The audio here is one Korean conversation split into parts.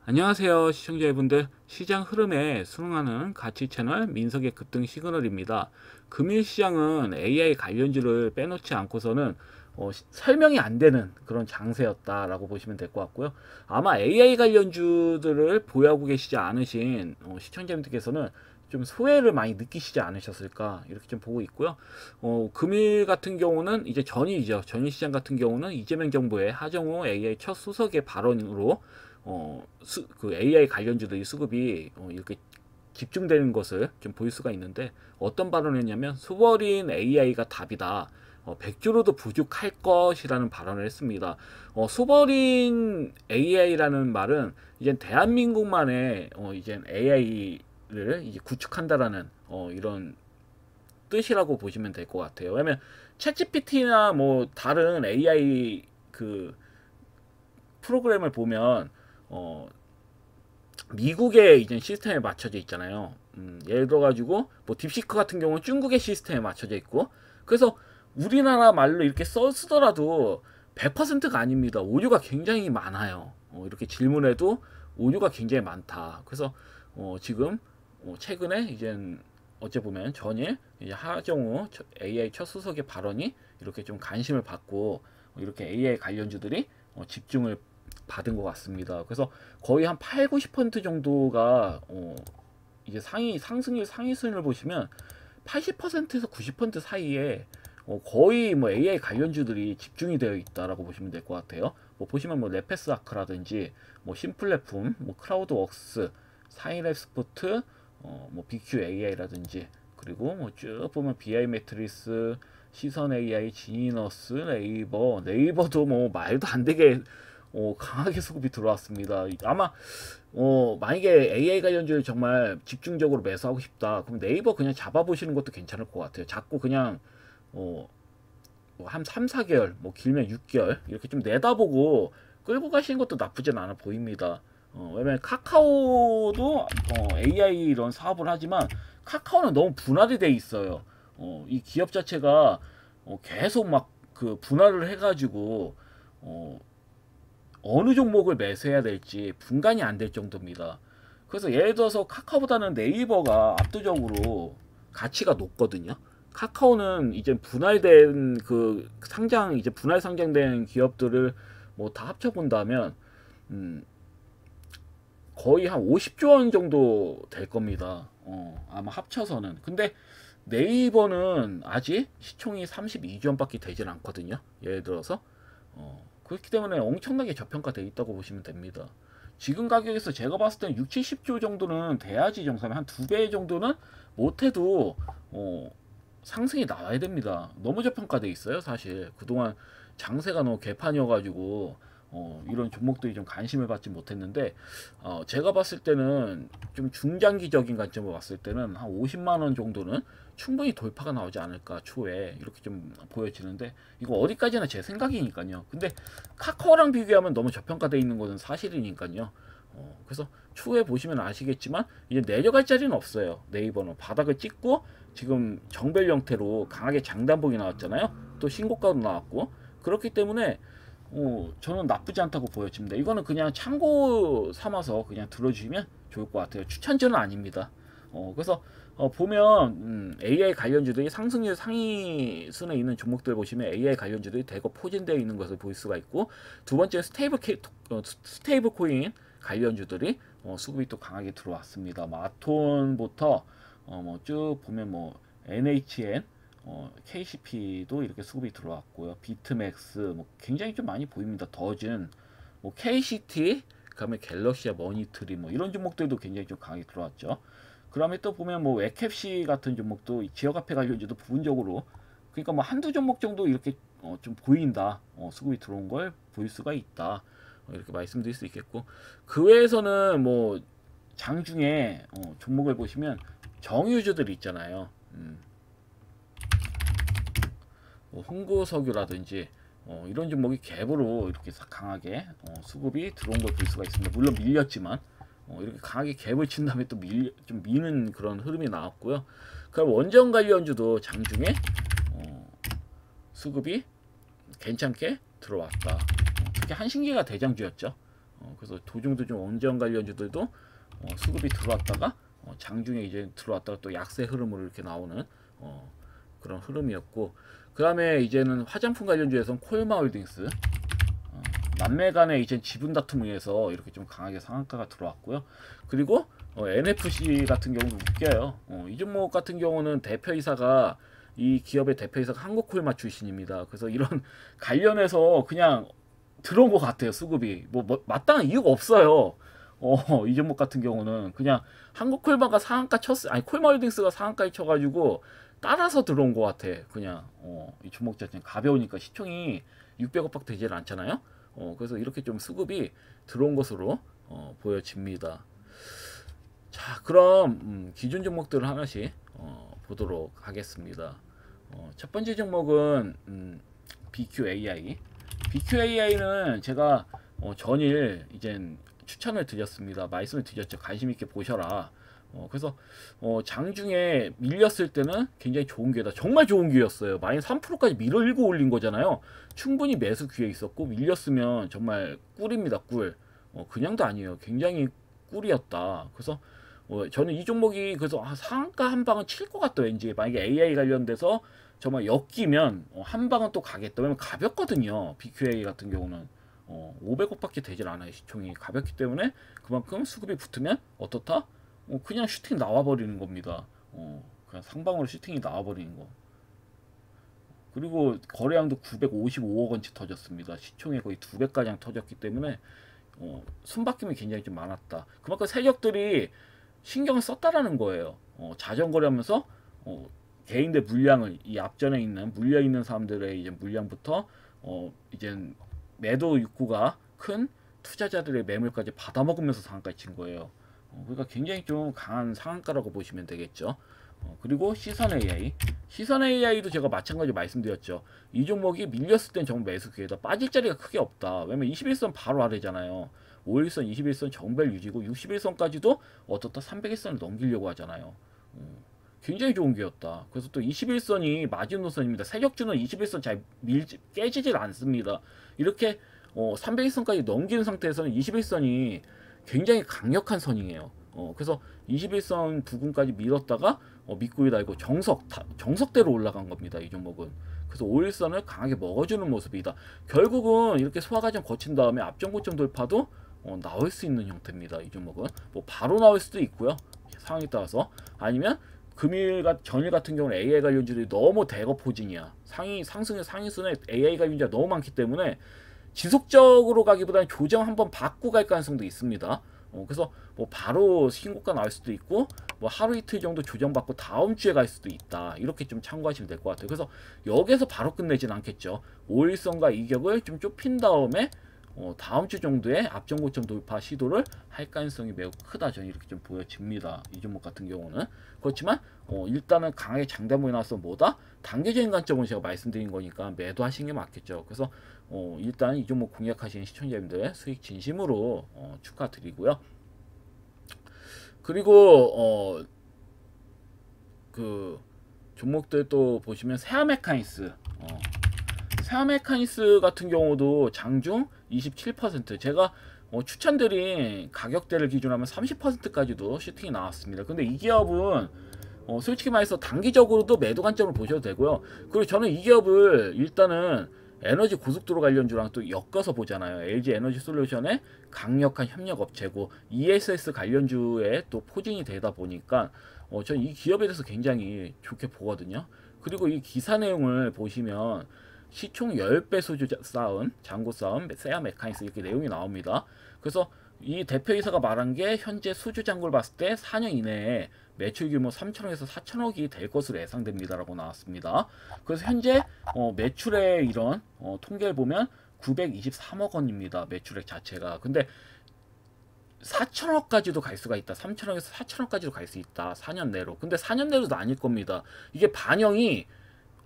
안녕하세요 시청자 여러분들, 시장 흐름에 순응하는 가치 채널 민석의 급등 시그널입니다. 금일시장은 AI 관련주를 빼놓지 않고서는 설명이 안 되는 그런 장세였다라고 보시면 될 것 같고요. 아마 AI 관련주들을 보유하고 계시지 않으신 시청자분들께서는 좀 소외를 많이 느끼시지 않으셨을까 이렇게 좀 보고 있고요. 금일 같은 경우는 이제 전일이죠. 전일 시장 같은 경우는 이재명 정부의 하정우 AI 첫 수석의 발언으로 그 AI 관련주들이 수급이 이렇게 집중되는 것을 좀 보일 수가 있는데, 어떤 발언을 했냐면 수버린 AI가 답이다. 100주로도 부족할 것이라는 발언을 했습니다. 수버린 AI라는 말은 이제 대한민국만의 이제 AI를 이제 구축한다라는 이런 뜻이라고 보시면 될 것 같아요. 왜냐면 챗GPT나 뭐 다른 AI 그 프로그램을 보면 미국의 이제 시스템에 맞춰져 있잖아요. 예를 들어 가지고 뭐 딥시크 같은 경우는 중국의 시스템에 맞춰져 있고, 그래서 우리나라 말로 이렇게 쓰더라도 100%가 아닙니다. 오류가 굉장히 많아요. 이렇게 질문해도 오류가 굉장히 많다. 그래서 지금 최근에 이제 어째 보면 전일 이제 하정우 AI 첫 수석의 발언이 이렇게 좀 관심을 받고 이렇게 AI 관련주들이 집중을 받은 것 같습니다. 그래서 거의 한 8, 90% 정도가 이제 상승률 상위순을 보시면 80%에서 90% 사이에 거의 뭐 AI 관련주들이 집중이 되어 있다라고 보시면 될 것 같아요. 뭐 보시면 뭐 레페스아크라든지 뭐 심플랫폼, 뭐 크라우드웍스, 사이랩스포트, 뭐 BQ AI라든지, 그리고 뭐 쭉 보면 BI 매트리스, 시선 AI, 지니너스, 네이버도 뭐 말도 안 되게 강하게 수급이 들어왔습니다. 아마 만약에 AI 관련주를 정말 집중적으로 매수하고 싶다, 그럼 네이버 그냥 잡아보시는 것도 괜찮을 것 같아요. 자꾸 그냥 한 3, 4개월, 뭐 길면 6개월 이렇게 좀 내다보고 끌고 가시는 것도 나쁘진 않아 보입니다. 왜냐면 카카오도 AI 이런 사업을 하지만 카카오는 너무 분할이 돼 있어요. 이 기업 자체가 계속 막 그 분할을 해가지고 어느 종목을 매수해야 될지 분간이 안 될 정도입니다. 그래서 예를 들어서 카카오보다는 네이버가 압도적으로 가치가 높거든요. 카카오는 이제 분할된 그 상장, 이제 분할 상장된 기업들을 뭐 다 합쳐 본다면 거의 한 50조 원 정도 될 겁니다. 아마 합쳐서는. 근데 네이버는 아직 시총이 32조 원밖에 되진 않거든요. 예를 들어서 그렇기 때문에 엄청나게 저평가되어 있다고 보시면 됩니다. 지금 가격에서 제가 봤을 때는 6, 70조 정도는 돼야지 정상에, 한 2배 정도는 못해도 상승이 나와야 됩니다. 너무 저평가되어 있어요. 사실 그동안 장세가 너무 개판이어가지고 이런 종목들이 좀 관심을 받지 못했는데, 제가 봤을 때는 좀 중장기적인 관점으로 봤을 때는 한 50만원 정도는 충분히 돌파가 나오지 않을까 추후에 이렇게 좀 보여지는데, 이거 어디까지나 제 생각이니까요. 근데 카카오랑 비교하면 너무 저평가되어 있는 것은 사실이니까요. 그래서 추후에 보시면 아시겠지만 이제 내려갈 자리는 없어요. 네이버는 바닥을 찍고 지금 정벨 형태로 강하게 장단봉이 나왔잖아요. 또 신고가도 나왔고, 그렇기 때문에 저는 나쁘지 않다고 보여집니다. 이거는 그냥 참고 삼아서 그냥 들어주시면 좋을 것 같아요. 추천주는 아닙니다. 그래서 보면 AI 관련주들이 상승률 상위순에 있는 종목들 보시면 AI 관련주들이 대거 포진되어 있는 것을 볼 수가 있고, 두 번째 스테이블 코인 관련주들이 수급이 또 강하게 들어왔습니다. 뭐 아톤부터 뭐 쭉 보면 뭐 NHN, KCP도 이렇게 수급이 들어왔고요. 비트맥스 뭐 굉장히 좀 많이 보입니다. 더즌, 뭐 KCT, 그다음에 갤럭시아 머니트리 뭐 이런 종목들도 굉장히 좀 강하게 들어왔죠. 그다음에 또 보면 뭐 웹캡시 같은 종목도 지역화폐 관련주도 부분적으로, 그러니까 뭐 한두 종목 정도 이렇게 좀 보인다, 수급이 들어온 걸 볼 수가 있다, 이렇게 말씀드릴 수 있겠고, 그 외에서는 뭐 장중에 종목을 보시면 정유주들 있잖아요. 뭐 흥구석유라든지 이런 종목이 갭으로 이렇게 강하게 수급이 들어온 걸 볼 수가 있습니다. 물론 밀렸지만 이렇게 강하게 갭을 친 다음에 또 좀 미는 그런 흐름이 나왔고요. 그럼 원전 관련주도 장중에 수급이 괜찮게 들어왔다. 특히 한신기가 대장주였죠. 그래서 도중도중 원전 관련주들도 수급이 들어왔다가 장중에 이제 들어왔다가 또 약세 흐름으로 이렇게 나오는 그런 흐름이었고, 그 다음에 이제는 화장품 관련주에서는 콜마홀딩스 남매간의 이제 지분 다툼에 의해서 이렇게 좀 강하게 상한가가 들어왔고요. 그리고 NFC 같은 경우도 웃겨요. 이 종목 같은 경우는 대표이사가, 이 기업의 대표이사가 한국콜마 출신입니다. 그래서 이런 관련해서 그냥 들어온 것 같아요. 수급이 뭐 마땅한 이유가 없어요. 이 종목 같은 경우는 그냥 한국콜마가 상한가 쳤어, 아니 콜마홀딩스가 상한가에 쳐가지고 따라서 들어온 것 같아. 그냥 이 종목 자체는 가벼우니까 시총이 600억밖에 되질 않잖아요. 그래서 이렇게 좀 수급이 들어온 것으로 보여집니다. 자, 그럼 기존 종목들을 하나씩 보도록 하겠습니다. 첫 번째 종목은 BQAI. BQAI는 제가 전일 이젠 추천을 드렸습니다. 말씀을 드렸죠. 관심 있게 보셔라. 그래서 장중에 밀렸을 때는 굉장히 좋은 기회다. 정말 좋은 기회였어요. 마이너스 3%까지 밀고 올린 거잖아요. 충분히 매수 기회 있었고, 밀렸으면 정말 꿀입니다. 꿀. 그냥도 아니에요. 굉장히 꿀이었다. 그래서 저는 이 종목이 그래서 상한가 한 방은 칠 것 같다. 왠지 만약에 AI 관련돼서 정말 엮이면 한 방은 또 가겠다. 왜냐면 가볍거든요. BQA 같은 경우는 500억밖에 되질 않아요. 시총이 가볍기 때문에 그만큼 수급이 붙으면 어떻다? 그냥 슈팅 나와버리는 겁니다. 그냥 상방으로 슈팅이 나와버리는 거. 그리고 거래량도 955억 원치 터졌습니다. 시총에 거의 2배가량 터졌기 때문에 숨바뀜이 굉장히 좀 많았다. 그만큼 세력들이 신경을 썼다라는 거예요. 자전거리하면서 개인들 물량을, 이 앞전에 있는 물려 있는 사람들의 이제 물량부터 이제 매도 욕구가 큰 투자자들의 매물까지 받아먹으면서 상한가에 친 거예요. 그러니까 굉장히 좀 강한 상한가라고 보시면 되겠죠. 그리고 시선 AI. 시선 AI도 제가 마찬가지로 말씀드렸죠. 이 종목이 밀렸을 땐 정말 매수 기회다. 빠질 자리가 크게 없다. 왜냐면 21선 바로 아래잖아요. 5일선, 21선 정벨 유지고 61선까지도 어떻다 301선을 넘기려고 하잖아요. 굉장히 좋은 기회였다. 그래서 또 21선이 마지노선입니다. 세력주는 21선 잘 깨지질 않습니다. 이렇게 301선까지 넘기는 상태에서는 21선이 굉장히 강력한 선이에요. 그래서 21선 부근까지 밀었다가 밑구리 달고 정석대로 올라간 겁니다. 이 종목은. 그래서 5일선을 강하게 먹어주는 모습이다. 결국은 이렇게 소화과정 거친 다음에 앞전고점 돌파도 나올 수 있는 형태입니다. 이 종목은 뭐 바로 나올 수도 있고요. 상황에 따라서. 아니면 전일 같은 경우는 AI 관련주들이 너무 대거 포진이야. 상승의 상위순에 AI 관련주가 너무 많기 때문에 지속적으로 가기보다는 조정 한번 받고 갈 가능성도 있습니다. 그래서 뭐 바로 신고가 나올 수도 있고, 뭐 하루 이틀 정도 조정받고 다음 주에 갈 수도 있다. 이렇게 좀 참고하시면 될 것 같아요. 그래서 여기서 바로 끝내진 않겠죠. 5일선과 이격을 좀 좁힌 다음에 다음 주 정도에 앞전고점 돌파 시도를 할 가능성이 매우 크다. 저는 이렇게 좀 보여집니다. 이 종목 같은 경우는. 그렇지만 일단은 강하게 장단봉이 나와서 뭐다? 단계적인 관점으로 제가 말씀드린 거니까 매도하시는 게 맞겠죠. 그래서 일단 이 종목 공략하시는 시청자님들 수익 진심으로 축하드리고요. 그리고 그 종목들 또 보시면 세아메카니스 세아메카니스 같은 경우도 장중 27%, 제가 추천드린 가격대를 기준으로 하면 30%까지도 슈팅이 나왔습니다. 근데 이 기업은 솔직히 말해서 단기적으로도 매도 관점을 보셔도 되고요. 그리고 저는 이 기업을 일단은 에너지 고속도로 관련주랑 또 엮어서 보잖아요. LG 에너지 솔루션의 강력한 협력 업체고 ESS 관련주에 또 포진이 되다 보니까 저는 이 기업에 대해서 굉장히 좋게 보거든요. 그리고 이 기사 내용을 보시면 시총 10배 수주 쌓은 잔고 쌓은 세아메카니스 이렇게 내용이 나옵니다. 그래서 이 대표이사가 말한 게 현재 수주 잔고를 봤을 때 4년 이내에 매출 규모 3천억에서 4천억이 될 것으로 예상됩니다 라고 나왔습니다. 그래서 현재 매출의 이런 통계를 보면 923억 원입니다. 매출액 자체가. 근데 4천억까지도 갈 수가 있다. 3천억에서 4천억까지도 갈 수 있다. 4년 내로. 근데 4년 내로도 아닐 겁니다. 이게 반영이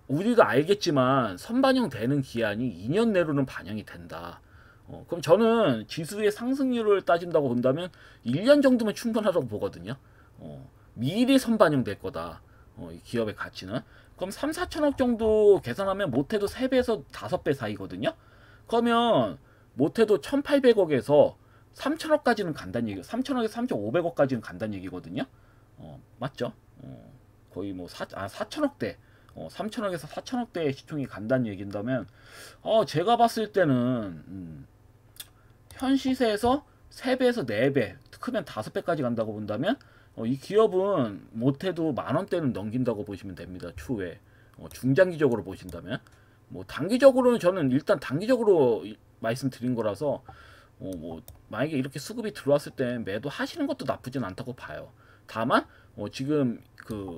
우리도 알겠지만 선반영 되는 기한이 2년 내로는 반영이 된다. 그럼 저는 지수의 상승률을 따진다고 본다면 1년 정도면 충분하다고 보거든요. 미리 선반영될 거다. 이 기업의 가치는. 그럼 3, 4천억 정도 계산하면 못해도 3배에서 5배 사이거든요. 그러면 못해도 1,800억에서 3천억까지는 간다는 얘기, 3천억에서 3,500억까지는 간다는 얘기거든요. 맞죠? 거의 뭐 4천억대, 3천억에서 4천억대의 시총이 간다는 얘기인다면, 제가 봤을 때는 현 시세에서 3배에서 4배, 크면 5배까지 간다고 본다면, 이 기업은 못해도 10,000원대는 넘긴다고 보시면 됩니다. 추후에. 중장기적으로 보신다면. 뭐 단기적으로는 저는 일단 단기적으로 말씀드린 거라서 뭐 만약에 이렇게 수급이 들어왔을 때 매도 하시는 것도 나쁘진 않다고 봐요. 다만 지금 그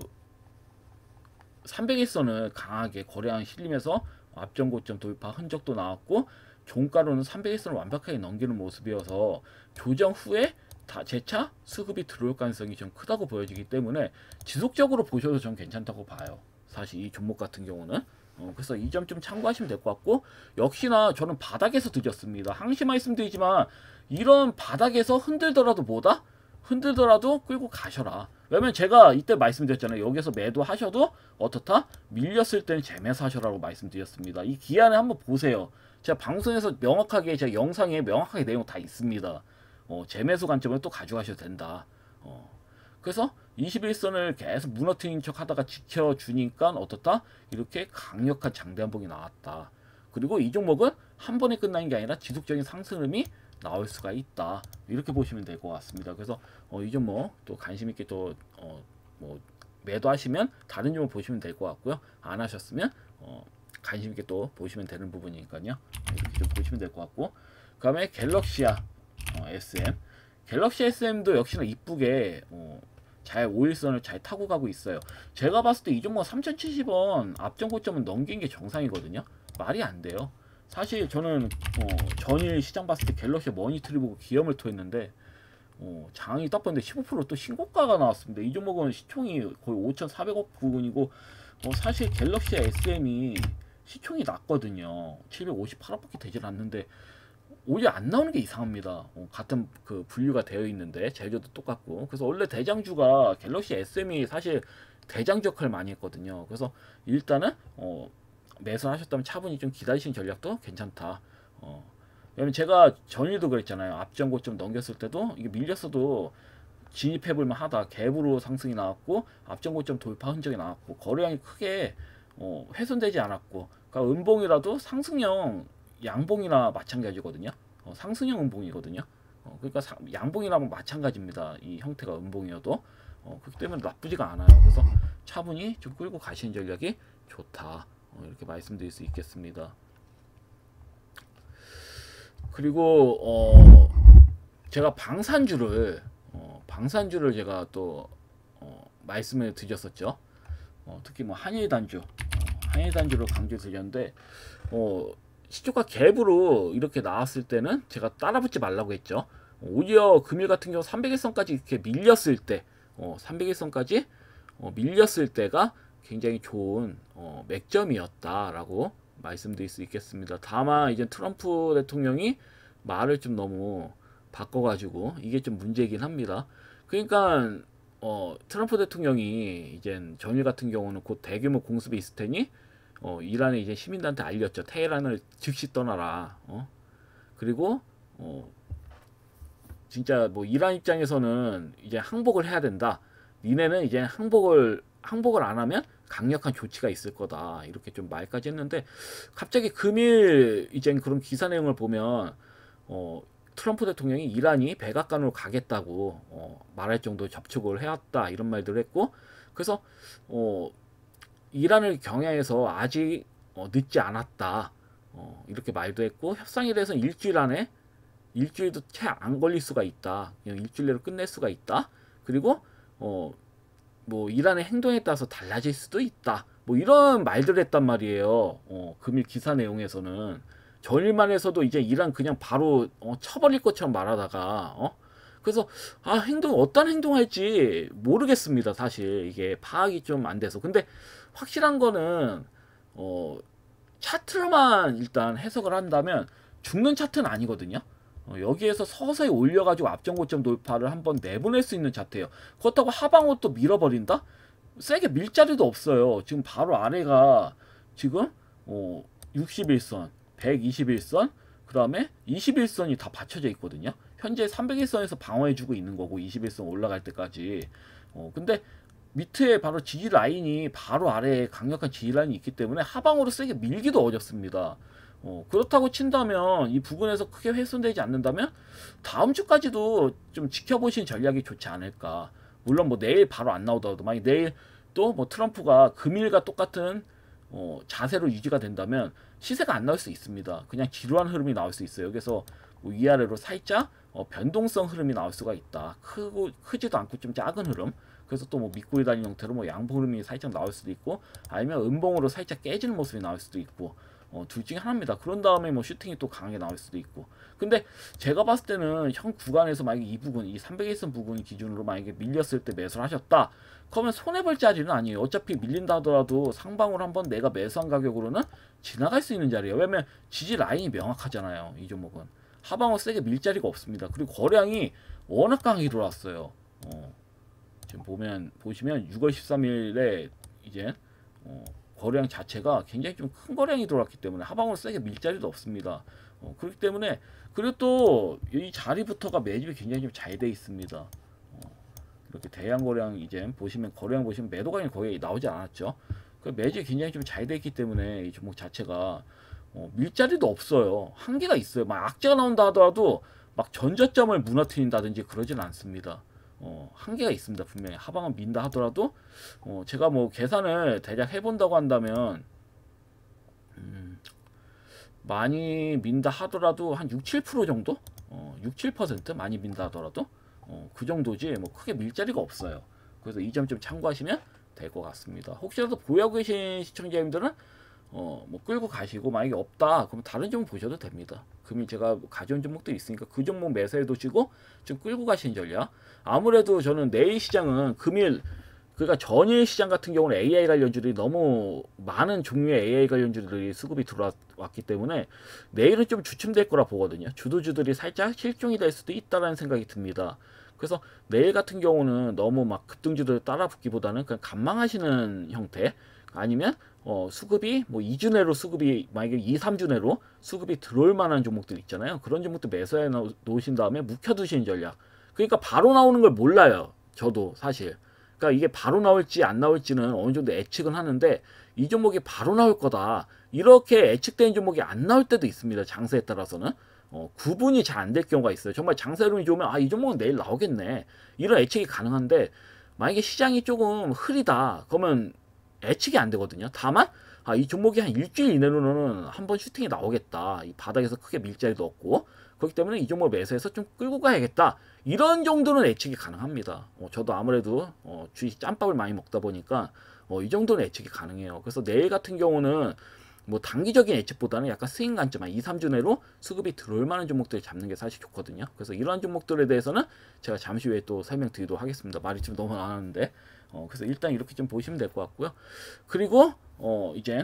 300일선을 강하게 거래량 실리면서 앞전 고점 돌파 흔적도 나왔고, 종가로는 300일선을 완벽하게 넘기는 모습이어서 조정 후에 재차 수급이 들어올 가능성이 좀 크다고 보여지기 때문에 지속적으로 보셔도 전 괜찮다고 봐요. 사실 이 종목 같은 경우는. 그래서 이 점 좀 참고하시면 될 것 같고, 역시나 저는 바닥에서 드렸습니다. 항시 말씀드리지만 이런 바닥에서 흔들더라도 뭐다? 흔들더라도 끌고 가셔라. 왜냐면 제가 이때 말씀드렸잖아요. 여기서 매도하셔도 어떻다? 밀렸을 때는 재매수 하셔라고 말씀드렸습니다. 이 기한에 한번 보세요. 제가 방송에서 명확하게, 제가 영상에 명확하게 내용 다 있습니다. 재매수 관점을 또 가져가셔도 된다. 그래서 21선을 계속 무너뜨린 척 하다가 지켜주니까 어떻다? 이렇게 강력한 장대 한봉이 나왔다. 그리고 이 종목은 한 번에 끝나는 게 아니라 지속적인 상승 흐름이 나올 수가 있다. 이렇게 보시면 될 것 같습니다. 그래서 이 종목 또 관심 있게 또 뭐 매도하시면 다른 종목 보시면 될 것 같고요. 안 하셨으면 관심 있게 또 보시면 되는 부분이니까요. 이렇게 좀 보시면 될 것 같고, 그 다음에 갤럭시아 SM. 갤럭시 SM도 역시나 이쁘게 잘 5일선을 잘 타고 가고 있어요. 제가 봤을 때 이 종목 3,070원 앞전 고점은 넘긴 게 정상이거든요. 말이 안 돼요. 사실 저는 전일 시장 봤을 때 갤럭시 머니터리 보고 기염을 토했는데, 장이 딱 봤는데 15%또 신고가가 나왔습니다. 이 종목은 시총이 거의 5,400억 부근이고, 사실 갤럭시 SM이 시총이 낮거든요. 758억밖에 되질 않는데 오히려 안 나오는 게 이상합니다. 같은 그 분류가 되어 있는데 재료도 똑같고. 그래서 원래 대장주가 갤럭시 SM이 사실 대장 역할을 많이 했거든요. 그래서 일단은 매수하셨다면 차분히 좀 기다리시는 전략도 괜찮다. 왜냐면 제가 전일도 그랬잖아요. 앞전 고점 넘겼을 때도 이게 밀렸어도 진입해볼만 하다. 갭으로 상승이 나왔고, 앞전 고점 돌파 흔적이 나왔고, 거래량이 크게 훼손되지 않았고, 그러니까 음봉이라도 상승형 양봉이나 마찬가지거든요. 상승형 음봉이거든요. 그러니까 양봉이라면 마찬가지입니다. 이 형태가 음봉이어도. 그렇기 때문에 나쁘지가 않아요. 그래서 차분히 좀 끌고 가시는 전략이 좋다. 이렇게 말씀드릴 수 있겠습니다. 그리고 제가 방산주를 제가 또 말씀을 드렸었죠. 특히 뭐 한일단주를 강조드렸는데, 시초가 갭으로 이렇게 나왔을 때는 제가 따라붙지 말라고 했죠. 오히려 금일 같은 경우 300일선까지 이렇게 밀렸을 때, 300일선까지 밀렸을 때가 굉장히 좋은 맥점이었다라고 말씀드릴 수 있겠습니다. 다만 이제 트럼프 대통령이 말을 좀 너무 바꿔가지고 이게 좀 문제이긴 합니다. 그러니까 트럼프 대통령이 이제 전일 같은 경우는 곧 대규모 공습이 있을 테니 이란의 이제 시민들한테 알렸죠. 테헤란을 즉시 떠나라. 그리고 진짜 뭐 이란 입장에서는 이제 항복을 해야 된다. 니네는 이제 항복을 안 하면 강력한 조치가 있을 거다. 이렇게 좀 말까지 했는데, 갑자기 금일 이제 그런 기사 내용을 보면 트럼프 대통령이 이란이 백악관으로 가겠다고 말할 정도로 접촉을 해왔다. 이런 말들을 했고, 그래서 이란을 경향해서 아직 늦지 않았다. 이렇게 말도 했고, 협상에 대해서는 일주일 안에, 일주일도 채 안 걸릴 수가 있다. 그냥 일주일 내로 끝낼 수가 있다. 그리고 뭐 이란의 행동에 따라서 달라질 수도 있다. 뭐 이런 말들을 했단 말이에요. 금일 기사 내용에서는. 전일만 해서도 이제 이란 그냥 바로 쳐버릴 것처럼 말하다가 그래서 어떤 행동할지 모르겠습니다. 사실 이게 파악이 좀 안 돼서. 근데 확실한 거는 차트로만 일단 해석을 한다면 죽는 차트는 아니거든요. 여기에서 서서히 올려가지고 앞전 고점 돌파를 한번 내보낼 수 있는 차트예요. 그렇다고 하방으로 또 밀어버린다? 세게 밀 자리도 없어요. 지금 바로 아래가 지금 61선, 121선, 그 다음에 21선이 다 받쳐져 있거든요. 현재 301선에서 방어해주고 있는 거고 21선 올라갈 때까지. 근데 밑에 바로 지지 라인이 바로 아래에 강력한 지지 라인이 있기 때문에 하방으로 세게 밀기도 어렵습니다. 그렇다고 친다면 이 부분에서 크게 훼손되지 않는다면 다음 주까지도 좀 지켜보신 전략이 좋지 않을까. 물론 뭐 내일 바로 안 나오더라도 만약 내일 또 뭐 트럼프가 금일과 똑같은 자세로 유지가 된다면 시세가 안 나올 수 있습니다. 그냥 지루한 흐름이 나올 수 있어요. 그래서 뭐 위아래로 살짝 변동성 흐름이 나올 수가 있다. 크지도 않고 좀 작은 흐름. 그래서 또 뭐 밑꼬리 달린 형태로 뭐 양봉 흐름이 살짝 나올 수도 있고 아니면 음봉으로 살짝 깨지는 모습이 나올 수도 있고 둘 중에 하나입니다. 그런 다음에 뭐 슈팅이 또 강하게 나올 수도 있고. 근데 제가 봤을 때는 현 구간에서 만약에 이 부분, 이 300일선 부분 기준으로 만약에 밀렸을 때 매수를 하셨다. 그러면 손해볼 자리는 아니에요. 어차피 밀린다 하더라도 상방으로 한번 내가 매수한 가격으로는 지나갈 수 있는 자리예요. 왜냐면 지지 라인이 명확하잖아요. 이 종목은. 하방으로 세게 밀 자리가 없습니다. 그리고 거래량이 워낙 강하게 들어왔어요. 지금 보시면 6월 13일에 이제 거래량 자체가 굉장히 좀 큰 거래량이 들어왔기 때문에 하방으로 세게 밀 자리도 없습니다. 그렇기 때문에 그리고 또 이 자리부터가 매집이 굉장히 좀 잘 돼 있습니다. 이렇게 대량 거래량 이제 보시면 거래량 보시면 매도가 거의 나오지 않았죠. 그 매집이 굉장히 좀 잘 돼 있기 때문에 이 종목 자체가 밀 자리도 없어요. 한계가 있어요. 막 악재가 나온다 하더라도 막 전저점을 무너뜨린다든지 그러진 않습니다. 한계가 있습니다. 분명히 하방은 민다 하더라도 제가 뭐 계산을 대략 해본다고 한다면 많이 민다 하더라도 한 6, 7% 정도? 6, 7% 많이 민다 하더라도 그 정도지 뭐 크게 밀 자리가 없어요. 그래서 이 점 좀 참고하시면 될 것 같습니다. 혹시라도 보유하고 계신 시청자님들은 뭐 끌고 가시고 만약에 없다 그러면 다른 종목 보셔도 됩니다. 금일 제가 가져온 종목들이 있으니까 그 종목 매수해 두시고 좀 끌고 가시는 전략. 아무래도 저는 내일 시장은 금일 그러니까 전일 시장 같은 경우는 AI 관련주들이 너무 많은 종류의 AI 관련주들이 수급이 들어왔기 때문에 내일은 좀 주춤될 거라 보거든요. 주도주들이 살짝 실종이 될 수도 있다라는 생각이 듭니다. 그래서 내일 같은 경우는 너무 막 급등주들 따라붙기보다는 그냥 관망하시는 형태 아니면 수급이 뭐 2주 내로 수급이 만약에 2, 3주 내로 수급이 들어올 만한 종목들 있잖아요. 그런 종목들 매수해 놓으신 다음에 묵혀두시는 전략. 그러니까 바로 나오는 걸 몰라요. 저도 사실. 그러니까 이게 바로 나올지 안 나올지는 어느 정도 예측은 하는데 이 종목이 바로 나올 거다. 이렇게 예측된 종목이 안 나올 때도 있습니다. 장세에 따라서는. 구분이 잘 안 될 경우가 있어요. 정말 장세 흐름이 좋으면 이 종목은 내일 나오겠네. 이런 예측이 가능한데 만약에 시장이 조금 흐리다. 그러면 예측이 안 되거든요. 다만 이 종목이 한 일주일 이내로는 한번 슈팅이 나오겠다. 이 바닥에서 크게 밀 자리도 없고 그렇기 때문에 이 종목 매수해서 좀 끌고 가야겠다. 이런 정도는 예측이 가능합니다. 저도 아무래도 주식 짬밥을 많이 먹다 보니까 이 정도는 예측이 가능해요. 그래서 내일 같은 경우는 뭐 단기적인 예측보다는 약간 스윙 관점 한 2, 3주 내로 수급이 들어올 만한 종목들을 잡는 게 사실 좋거든요. 그래서 이러한 종목들에 대해서는 제가 잠시 후에 또 설명드리도록 하겠습니다. 말이 좀 너무 많았는데 그래서 일단 이렇게 좀 보시면 될 것 같고요. 그리고 이제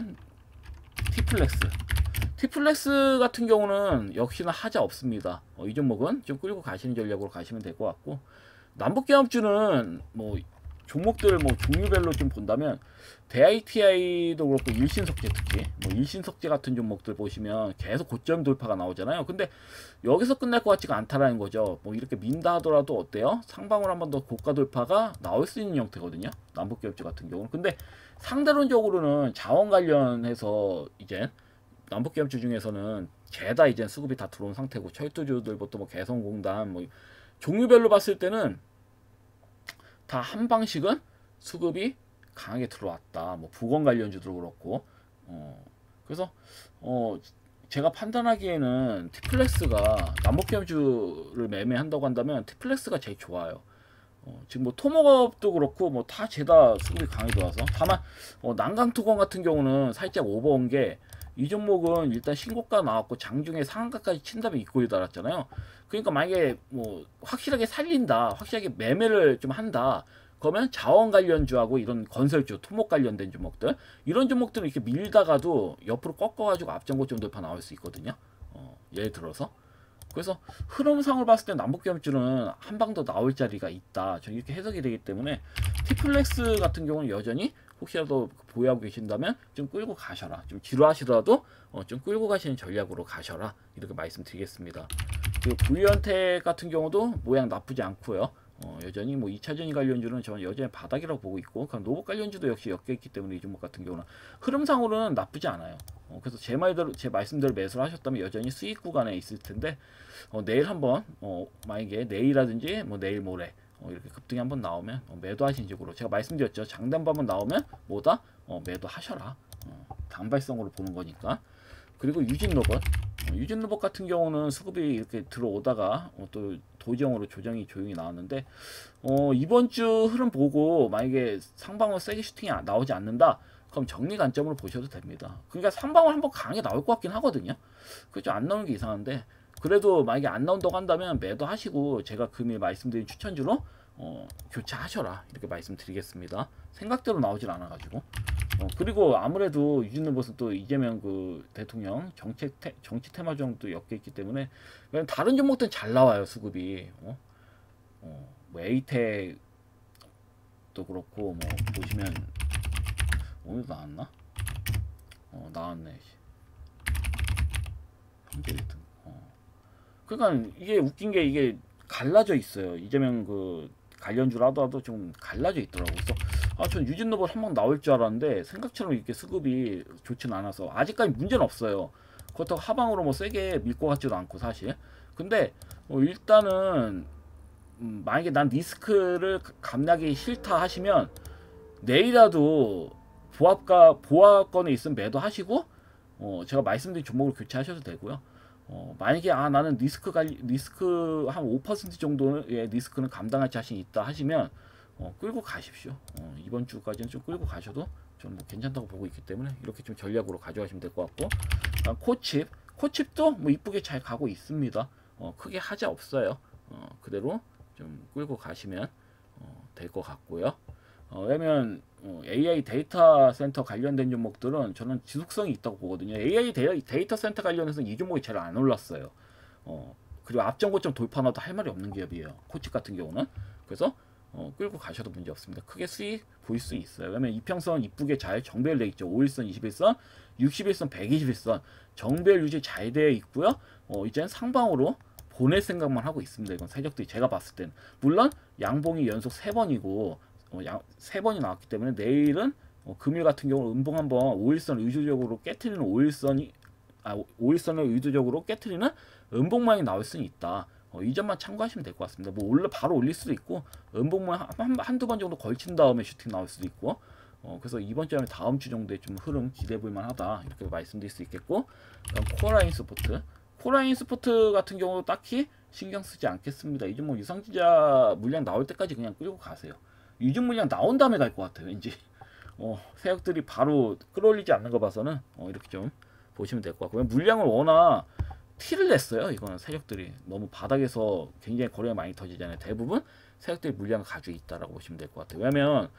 T플렉스 같은 경우는 역시나 하자 없습니다. 이 종목은 좀 끌고 가시는 전략으로 가시면 될 것 같고 남북경합주는 뭐 종목들 뭐 종류별로 좀 본다면 대ITI도 그렇고 일신석재 특히 뭐 일신석재 같은 종목들 보시면 계속 고점 돌파가 나오잖아요. 근데 여기서 끝날 것 같지가 않다라는 거죠. 뭐 이렇게 민다 하더라도 어때요? 상방으로 한 번 더 고가 돌파가 나올 수 있는 형태거든요. 남북경합주 같은 경우는. 근데 상대론적으로는 자원 관련해서 이제 남북경합주 중에서는 죄다 이제 수급이 다 들어온 상태고 철도주들부터 뭐 개성공단 뭐 종류별로 봤을 때는 다 한 방씩은 수급이 강하게 들어왔다. 뭐 부건 관련주도 그렇고 그래서 제가 판단하기에는 T플렉스가 남북경합주를 매매한다고 한다면 T플렉스가 제일 좋아요. 지금 뭐 토목업도 그렇고 뭐 다 죄다 수급이 강하게 들어와서 다만 난강토건 같은 경우는 살짝 오버온 게 이 종목은 일단 신고가 나왔고 장중에 상한가까지 친 다음에 입고에 달았잖아요. 그러니까 만약에 뭐 확실하게 살린다, 확실하게 매매를 좀 한다. 그러면 자원 관련주하고 이런 건설주, 토목 관련된 종목들 이런 종목들은 이렇게 밀다가도 옆으로 꺾어가지고 앞전고점 돌파 나올 수 있거든요. 예를 들어서 그래서 흐름상을 봤을 때 남북경합주는 한 방 더 나올 자리가 있다. 저 이렇게 해석이 되기 때문에 티플렉스 같은 경우는 여전히 혹시라도 보유하고 계신다면 좀 끌고 가셔라. 좀 지루하시더라도 좀 끌고 가시는 전략으로 가셔라. 이렇게 말씀드리겠습니다. 그리고 부유현택 같은 경우도 모양 나쁘지 않고요. 여전히 뭐 2차전지 관련주는 저는 여전히 바닥이라고 보고 있고, 노복 관련주도 역시 엮여있기 때문에 이 종목 같은 경우는 흐름상으로는 나쁘지 않아요. 그래서 제 말씀대로 매수를 하셨다면 여전히 수익 구간에 있을 텐데, 내일 한번 만약에 내일이라든지 뭐 내일 모레 이렇게 급등이 한번 나오면 매도하신 식으로, 제가 말씀드렸죠. 장단부 한번 나오면 뭐다? 매도하셔라. 단발성으로 보는 거니까. 그리고 유진로봇 같은 경우는 수급이 이렇게 들어오다가 또 도지형으로 조정이 조용히 나왔는데, 이번 주 흐름 보고 만약에 상방울 세게 슈팅이 나오지 않는다, 그럼 정리 관점으로 보셔도 됩니다. 그러니까 상방울 한번 강하게 나올 것 같긴 하거든요. 그죠? 안 나오는 게 이상한데, 그래도 만약에 안 나온다고 한다면 매도하시고, 제가 금일 말씀드린 추천주로 교체하셔라. 이렇게 말씀드리겠습니다. 생각대로 나오질 않아가지고. 그리고 아무래도 유진로봇은 또 이재명 그 대통령 정치 테마종도 엮여있기 때문에 다른 종목들은 잘 나와요, 수급이. 뭐 에이텍도 그렇고, 뭐 보시면 오늘 나왔나? 나왔네. 현재일등. 그러니까 이게 웃긴 게 이게 갈라져 있어요. 이재명 그 관련주라도 좀 갈라져 있더라고. 그래서 전 유진로봇 한번 나올 줄 알았는데 생각처럼 이렇게 수급이 좋진 않아서 아직까지 문제는 없어요. 그렇다고 하방으로 뭐 세게 밀 것 같지도 않고 사실. 근데 일단은 만약에 난 리스크를 감내하기 싫다 하시면 내일이라도 보합권에 있으면 매도하시고, 제가 말씀드린 종목을 교체하셔도 되고요. 만약에 나는 리스크 한 5% 정도의 리스크는 감당할 자신이 있다 하시면 끌고 가십시오. 이번 주까지는 좀 끌고 가셔도 저는 뭐 괜찮다고 보고 있기 때문에 이렇게 좀 전략으로 가져가시면 될 것 같고, 코칩도 뭐 이쁘게 잘 가고 있습니다. 크게 하자 없어요. 그대로 좀 끌고 가시면 될 것 같고요. 왜냐면 AI 데이터 센터 관련된 종목들은 저는 지속성이 있다고 보거든요. AI 데이터 센터 관련해서는 이 종목이 제일 안 올랐어요. 그리고 앞전 고점 돌파나도 할 말이 없는 기업이에요, 코치 같은 경우는. 그래서 끌고 가셔도 문제 없습니다. 크게 수익 보일 수 있어요. 왜냐면 이평선 이쁘게 잘 정배열돼 있죠. 5일선, 21선, 61선, 121선 정배열 유지 잘 되어 있고요. 이제는 상방으로 보낼 생각만 하고 있습니다. 이건 세력들이 제가 봤을 땐. 물론 양봉이 연속 3번이고 3번이 나왔기 때문에 내일은 금일 같은 경우 음봉 한번 5일선 의도적으로 깨트리는 5일선을 의도적으로 깨트리는 음봉 모양이 나올 수는 있다. 이 점만 참고하시면 될 것 같습니다. 뭐 바로 올릴 수도 있고, 음봉 모양 한두 번 정도 걸친 다음에 슈팅 나올 수도 있고, 그래서 이번 주에 다음 주 정도에 좀 흐름 기대해 볼 만하다, 이렇게 말씀드릴 수 있겠고, 코라인 스포트 같은 경우도 딱히 신경 쓰지 않겠습니다. 이제 뭐 유상증자 물량 나올 때까지 그냥 끌고 가세요. 유증 물량 나온 다음에 갈 것 같아요, 왠지. 세력들이 바로 끌어올리지 않는 거 봐서는 이렇게 좀 보시면 될 것 같고요. 물량을 워낙 티를 냈어요. 이거는 세력들이 너무 바닥에서 굉장히 거래가 많이 터지잖아요. 대부분 세력들이 물량을 가지고 있다라고 보시면 될 것 같아요. 왜냐면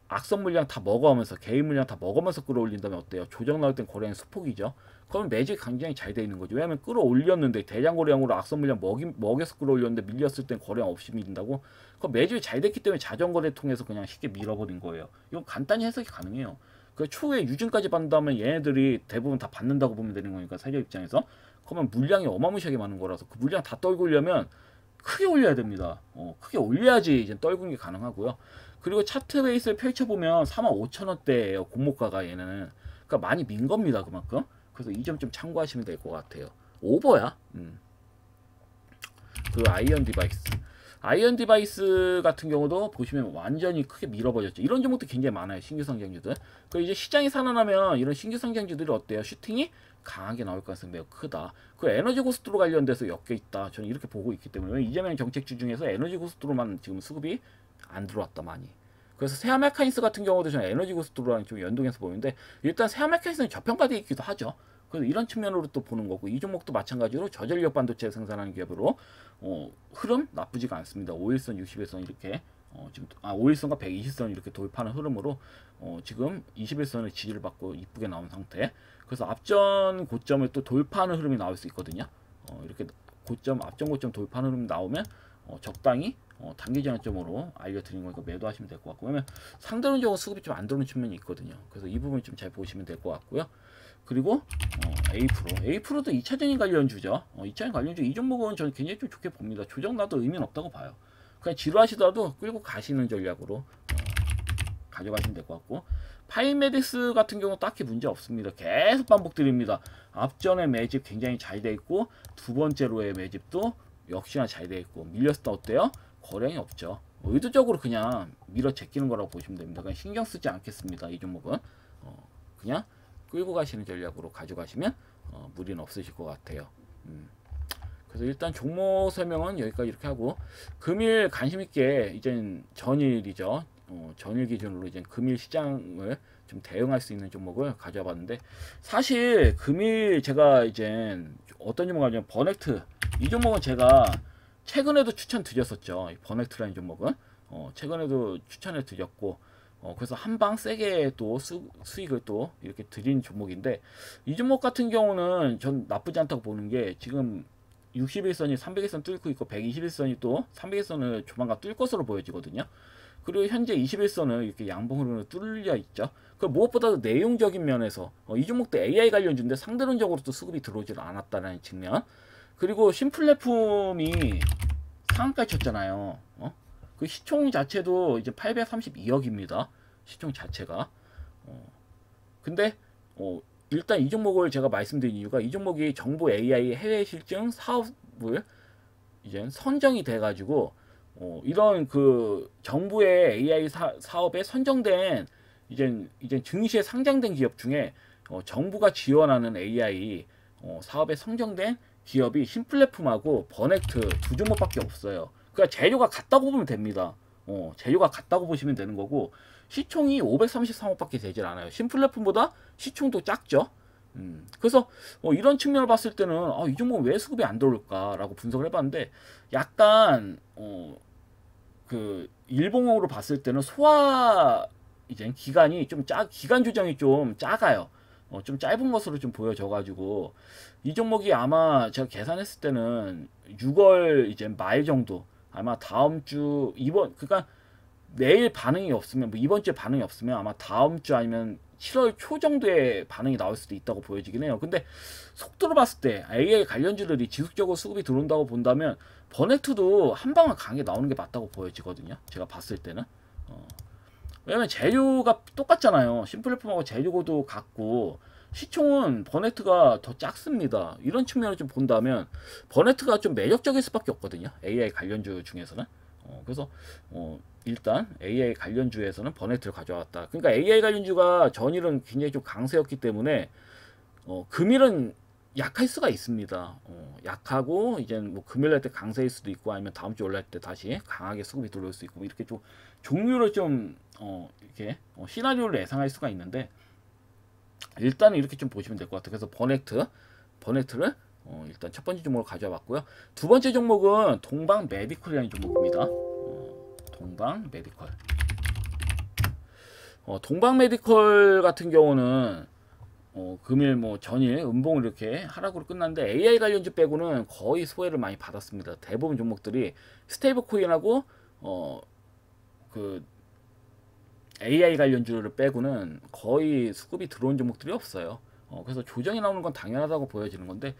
악성 물량 다 먹어가면서, 개인 물량 다 먹으면서 끌어올린다면 어때요? 조정 나올 땐 거래는 수폭이죠. 그러면 매집이 굉장히 잘 돼 있는 거죠. 왜냐면 끌어올렸는데, 대량 거래량으로 악성 물량 먹여서 끌어올렸는데 밀렸을 땐 거래량 없이 밀린다고? 그럼 매집이 잘 됐기 때문에 자전거래 통해서 그냥 쉽게 밀어버린 거예요. 이건 간단히 해석이 가능해요. 그 추후에 유증까지 받는다면 얘네들이 대부분 다 받는다고 보면 되는 거니까, 세력 입장에서. 그러면 물량이 어마무시하게 많은 거라서 그 물량 다 떨구려면 크게 올려야 됩니다. 크게 올려야지 이제 떨구는 게 가능하고요. 그리고 차트 베이스를 펼쳐보면 45,000원대예요 공모가가. 얘는 그러니까 많이 민 겁니다, 그만큼. 그래서 이 점 좀 참고하시면 될 것 같아요. 오버야. 그 아이언 디바이스 같은 경우도 보시면 완전히 크게 밀어버렸죠. 이런 종목도 굉장히 많아요, 신규 상장주들. 그 이제 시장이 살아나면 이런 신규 상장주들이 어때요? 슈팅이 강하게 나올 가능성이 매우 크다. 그 에너지 고속도로 관련돼서 엮여 있다, 저는 이렇게 보고 있기 때문에. 이재명 정책주 중에서 에너지 고속도로만 지금 수급이 안 들어왔다, 많이. 그래서 세아메카니스 같은 경우도 저는 에너지 고속도로랑 좀 연동해서 보는데, 일단 세아메카니스는 저평가되어 있기도 하죠. 그래서 이런 측면으로 또 보는 거고, 이 종목도 마찬가지로 저전력 반도체 생산하는 기업으로 흐름 나쁘지가 않습니다. 5일선, 60일선 이렇게 지금 5일선과 120선 이렇게 돌파하는 흐름으로 지금 21선을 지지를 받고 이쁘게 나온 상태. 그래서 앞전 고점을 또 돌파하는 흐름이 나올 수 있거든요. 이렇게 앞전 고점 돌파하는 흐름이 나오면 적당히 단기 전환점으로 알려드린 거니까 매도하시면 될 것 같고, 왜냐면 상대론적으로 수급이 좀 안 들어오는 측면이 있거든요. 그래서 이 부분 좀 잘 보시면 될 것 같고요. 그리고 A 프로도 2차전인 관련주죠. 2차전 관련주 이 종목은 저는 굉장히 좀 좋게 봅니다. 조정 나도 의미는 없다고 봐요. 그냥 지루하시더라도 끌고 가시는 전략으로 가져가시면 될 것 같고, 파이메디스 같은 경우는 딱히 문제 없습니다. 계속 반복드립니다. 앞전에 매집 굉장히 잘 돼 있고, 두 번째로의 매집도 역시나 잘 돼 있고, 밀렸을 때 어때요? 거량이 없죠. 의도적으로 그냥 밀어 제끼는 거라고 보시면 됩니다. 그냥 신경 쓰지 않겠습니다. 이 종목은 그냥 끌고 가시는 전략으로 가져가시면 무리는 없으실 것 같아요. 그래서 일단 종목 설명은 여기까지 이렇게 하고, 금일 관심 있게 이젠 전일이죠. 전일 기준으로 이제 금일 시장을 좀 대응할 수 있는 종목을 가져와 봤는데, 사실 금일 제가 이제 어떤 종목 가져와, 버넥트 이 종목은 제가 최근에도 추천드렸었죠. 이 버넥트라는 종목은 최근에도 추천을 드렸고, 그래서 한 방 세게 또 수익을 또 이렇게 드린 종목인데, 이 종목 같은 경우는 전 나쁘지 않다고 보는 게, 지금 61선이 300일선 뚫고 있고 121선이 또 300일선을 조만간 뚫을 것으로 보여지거든요. 그리고 현재 21선은 이렇게 양봉 흐름으로 뚫려 있죠. 그 무엇보다도 내용적인 면에서 이 종목도 AI 관련주인데 상대론적으로 또 수급이 들어오질 않았다는 측면, 그리고 신플랫폼이 상한가에 쳤잖아요. 그 시총 자체도 이제 832억입니다. 시총 자체가. 근데 일단 이 종목을 제가 말씀드린 이유가, 이 종목이 정부 AI 해외 실증 사업을 이제 선정이 돼가지고 이런 그 정부의 AI 사업에 선정된 이제 증시에 상장된 기업 중에 정부가 지원하는 AI 사업에 선정된 기업이 신플랫폼하고 버넥트 두 종목밖에 없어요. 그러니까 재료가 같다고 보면 됩니다. 재료가 같다고 보시면 되는 거고, 시총이 533억밖에 되질 않아요. 신플랫폼보다 시총도 작죠. 그래서 이런 측면을 봤을 때는 이 종목은 왜 수급이 안 들어올까라고 분석을 해봤는데, 약간 그 일봉으로 봤을 때는 소화 이제 기간이 좀 기간 조정이 좀 작아요. 좀 짧은 것으로 좀 보여져가지고, 이 종목이 아마 제가 계산했을 때는 6월 이제 말 정도, 아마 다음 주 그러니까 내일 반응이 없으면, 뭐 이번 주에 반응이 없으면 아마 다음 주 아니면 7월 초 정도에 반응이 나올 수도 있다고 보여지긴 해요. 근데 속도로 봤을 때 AI 관련주들이 지속적으로 수급이 들어온다고 본다면 버넥트도 한 방울 강하게 나오는 게 맞다고 보여지거든요. 제가 봤을 때는. 왜냐면 재료가 똑같잖아요. 신플랫폼하고 재료도 같고, 시총은 버넥트가 더 작습니다. 이런 측면을 좀 본다면 버넥트가 좀 매력적일 수밖에 없거든요. AI 관련주 중에서는. 그래서 일단 AI 관련주에서는 버넥트를 가져왔다. 그러니까 AI 관련주가 전일은 굉장히 좀 강세였기 때문에 금일은 약할 수가 있습니다. 약하고 이제 뭐 금요일 날 때 강세일 수도 있고, 아니면 다음 주 올라갈 때 다시 강하게 수급이 들어올 수 있고, 이렇게 좀 종류를 좀 이렇게 시나리오를 예상할 수가 있는데, 일단은 이렇게 좀 보시면 될 것 같아요. 그래서 버넥트를 일단 첫 번째 종목으로 가져와 봤고요. 두 번째 종목은 동방 메디컬이라는 종목입니다. 동방 메디컬. 동방 메디컬 같은 경우는 금일 뭐 전일 음봉을 이렇게 하락으로 끝났는데, AI 관련주 빼고는 거의 소외를 많이 받았습니다. 대부분 종목들이 스테이블 코인하고 그 AI 관련주를 빼고는 거의 수급이 들어온 종목들이 없어요. 그래서 조정이 나오는 건 당연하다고 보여지는 건데,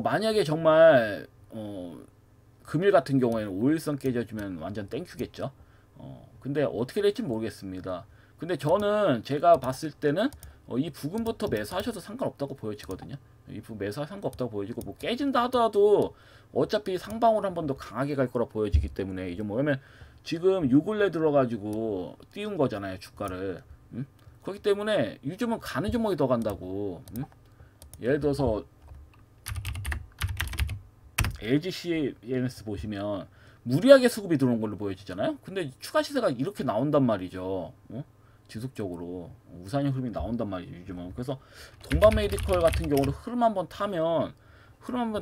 만약에 정말 금일 같은 경우에는 5일선 깨져주면 완전 땡큐겠죠. 근데 어떻게 될지 모르겠습니다. 근데 저는 제가 봤을 때는 이 부근부터 매수하셔도 상관없다고 보여지거든요. 이 부분 매수하 상관없다고 보여지고, 뭐 깨진다 하더라도 어차피 상방으로 한 번 더 강하게 갈 거라 보여지기 때문에, 이제 뭐냐면 지금 6일에 들어가지고 띄운 거잖아요, 주가를. 그렇기 때문에 요즘은 가는 종목이 더 간다고. 예를 들어서 LG CNS 보시면 무리하게 수급이 들어온 걸로 보여지잖아요. 근데 추가 시세가 이렇게 나온단 말이죠. 지속적으로 우상향 흐름이 나온단 말이죠, 요즘은. 그래서 동방 메디컬 같은 경우는 흐름 한번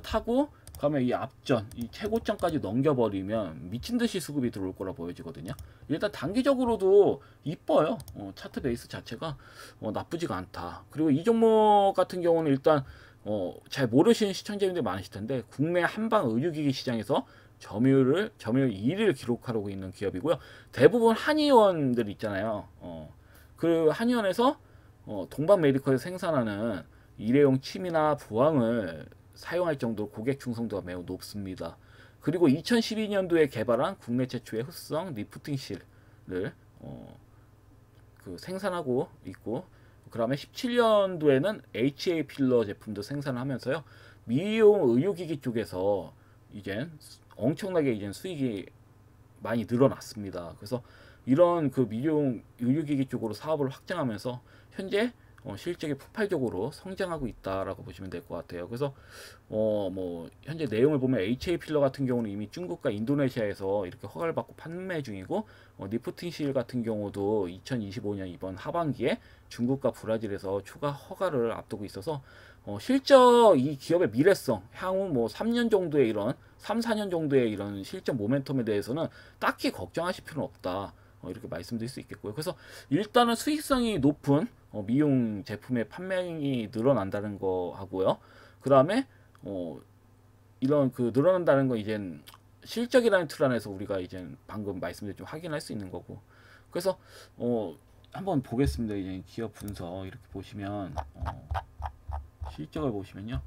타고 그러면 이 앞전, 이 최고점까지 넘겨버리면 미친듯이 수급이 들어올 거라 보여지거든요. 일단 단기적으로도 이뻐요. 차트 베이스 자체가 나쁘지가 않다. 그리고 이 종목 같은 경우는 일단 잘 모르시는 시청자분들이 많으실 텐데, 국내 한방 의료기기 시장에서 점유율 1위를 기록하고 있는 기업이고요. 대부분 한의원들 있잖아요. 그 한의원에서 동방 메디컬에서 생산하는 일회용 침이나 부항을 사용할 정도로 고객 충성도가 매우 높습니다. 그리고 2012년도에 개발한 국내 최초의 흡성 리프팅실을 그 생산하고 있고, 그 다음에 17년도에는 HA 필러 제품도 생산하면서요, 미용 의료기기 쪽에서 이제 엄청나게 이제 수익이 많이 늘어났습니다. 그래서 이런 그 미용 의료기기 쪽으로 사업을 확장하면서 현재 실적이 폭발적으로 성장하고 있다라고 보시면 될 것 같아요. 그래서 뭐 현재 내용을 보면 HA 필러 같은 경우는 이미 중국과 인도네시아에서 이렇게 허가를 받고 판매 중이고, 리프팅실 같은 경우도 2025년 이번 하반기에 중국과 브라질에서 추가 허가를 앞두고 있어서 실적 이 기업의 미래성, 향후 뭐 3년 정도의 이런 3, 4년 정도의 이런 실적 모멘텀에 대해서는 딱히 걱정하실 필요는 없다. 이렇게 말씀드릴 수 있겠고요. 그래서 일단은 수익성이 높은 미용 제품의 판매량이 늘어난다는 거 하고요. 그 다음에 이런 그 늘어난다는 건 이제 실적이라는 틀 안에서 우리가 이제 방금 말씀드린 좀 확인할 수 있는 거고. 그래서 한번 보겠습니다. 이제 기업 분석 이렇게 보시면 실적을 보시면요.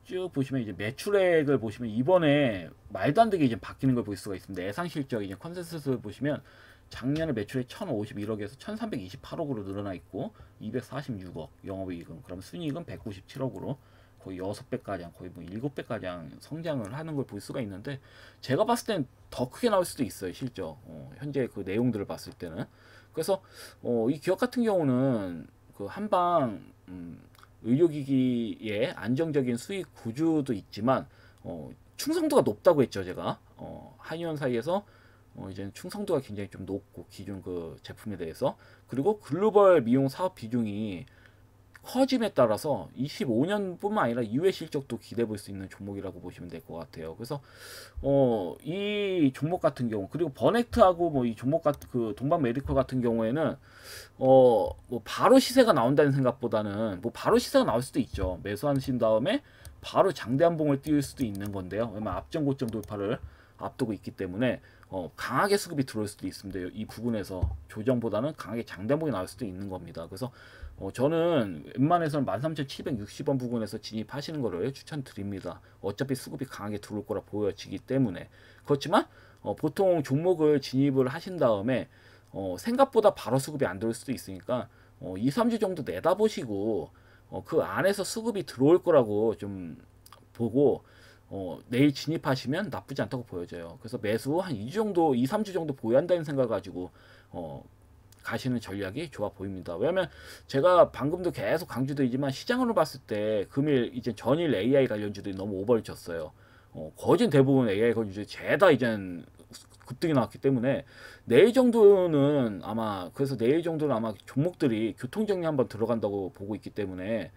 쭉 보시면 이제 매출액을 보시면 이번에 말도 안 되게 이제 바뀌는 걸 볼 수가 있습니다. 예상 실적 이제 컨센서스 보시면 작년에 매출액 1,051억에서 1,328억으로 늘어나 있고 246억 영업이익은, 그럼 순이익은 197억으로 거의 6배가량, 거의 뭐 7배가량 성장을 하는 걸 볼 수가 있는데, 제가 봤을 땐 더 크게 나올 수도 있어요, 실적. 현재 그 내용들을 봤을 때는. 그래서 이 기업 같은 경우는 그 한방 의료기기의 안정적인 수익 구조도 있지만 충성도가 높다고 했죠, 제가. 한의원 사이에서 이제 충성도가 굉장히 좀 높고, 기존 그 제품에 대해서. 그리고 글로벌 미용 사업 비중이 커짐에 따라서 25년뿐만 아니라 이후의 실적도 기대해 볼 수 있는 종목이라고 보시면 될 것 같아요. 그래서 이 종목 같은 경우, 그리고 버넥트하고 뭐 이 종목 같은 그 동방 메디컬 같은 경우에는 뭐 바로 시세가 나온다는 생각보다는, 뭐 바로 시세가 나올 수도 있죠. 매수하신 다음에 바로 장대 한봉을 띄울 수도 있는 건데요. 왜냐면 앞전 고점 돌파를 앞두고 있기 때문에 강하게 수급이 들어올 수도 있습니다. 이 부분에서 조정보다는 강하게 장대 한봉이 나올 수도 있는 겁니다. 그래서 저는 웬만해서는 13,760원 부근에서 진입하시는 거를 추천드립니다. 어차피 수급이 강하게 들어올 거라 보여지기 때문에. 그렇지만 보통 종목을 진입을 하신 다음에 생각보다 바로 수급이 안 들어올 수도 있으니까 2, 3주 정도 내다보시고 그 안에서 수급이 들어올 거라고 좀 보고 내일 진입하시면 나쁘지 않다고 보여져요. 그래서 매수 한 2주 정도, 2, 3주 정도 보유한다는 생각 가지고 가시는 전략이 좋아 보입니다. 왜냐면 제가 방금도 계속 강조드리지만, 시장으로 봤을 때 금일 이제 전일 AI 관련주들이 너무 오버를 쳤어요. 거진 대부분 AI 관련주들이 죄다 이젠 급등이 나왔기 때문에 내일 정도는 아마, 그래서 내일 정도는 아마 종목들이 교통정리 한번 들어간다고 보고 있기 때문에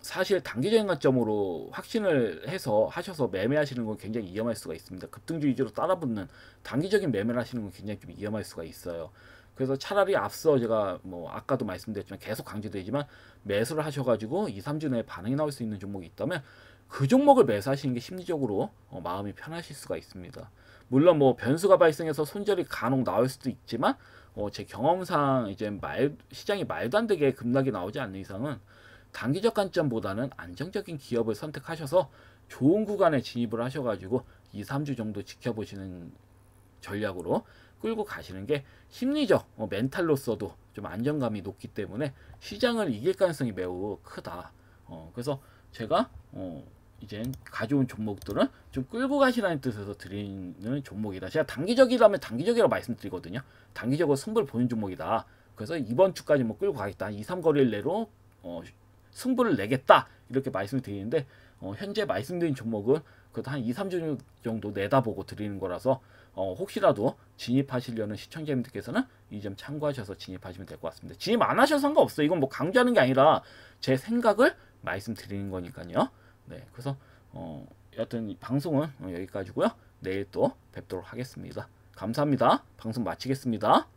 사실 단기적인 관점으로 확신을 해서 하셔서 매매하시는 건 굉장히 위험할 수가 있습니다. 급등주의로 따라붙는 단기적인 매매를 하시는 건 굉장히 좀 위험할 수가 있어요. 그래서 차라리 앞서 제가 뭐 아까도 말씀드렸지만 계속 강조되지만, 매수를 하셔가지고 2, 3주 내에 반응이 나올 수 있는 종목이 있다면 그 종목을 매수하시는 게 심리적으로 마음이 편하실 수가 있습니다. 물론 뭐 변수가 발생해서 손절이 간혹 나올 수도 있지만 제 경험상 이제 시장이 말도 안 되게 급락이 나오지 않는 이상은 단기적 관점보다는 안정적인 기업을 선택하셔서 좋은 구간에 진입을 하셔가지고 2, 3주 정도 지켜보시는 전략으로 끌고 가시는 게 심리적 멘탈로서도 좀 안정감이 높기 때문에 시장을 이길 가능성이 매우 크다. 그래서 제가 이제 가져온 종목들은 좀 끌고 가시라는 뜻에서 드리는 종목이다. 제가 단기적이라면 단기적이라고 말씀드리거든요. 단기적으로 승부를 보는 종목이다. 그래서 이번 주까지 뭐 끌고 가겠다. 2, 3거리를 내로 승부를 내겠다. 이렇게 말씀을 드리는데 현재 말씀드린 종목은 그래도 한 2, 3주 정도 내다보고 드리는 거라서 혹시라도 진입하시려는 시청자님들께서는 이 점 참고하셔서 진입하시면 될 것 같습니다. 진입 안 하셔도 상관없어요. 이건 뭐 강조하는 게 아니라 제 생각을 말씀드리는 거니까요. 네, 그래서 여하튼 방송은 여기까지고요. 내일 또 뵙도록 하겠습니다. 감사합니다. 방송 마치겠습니다.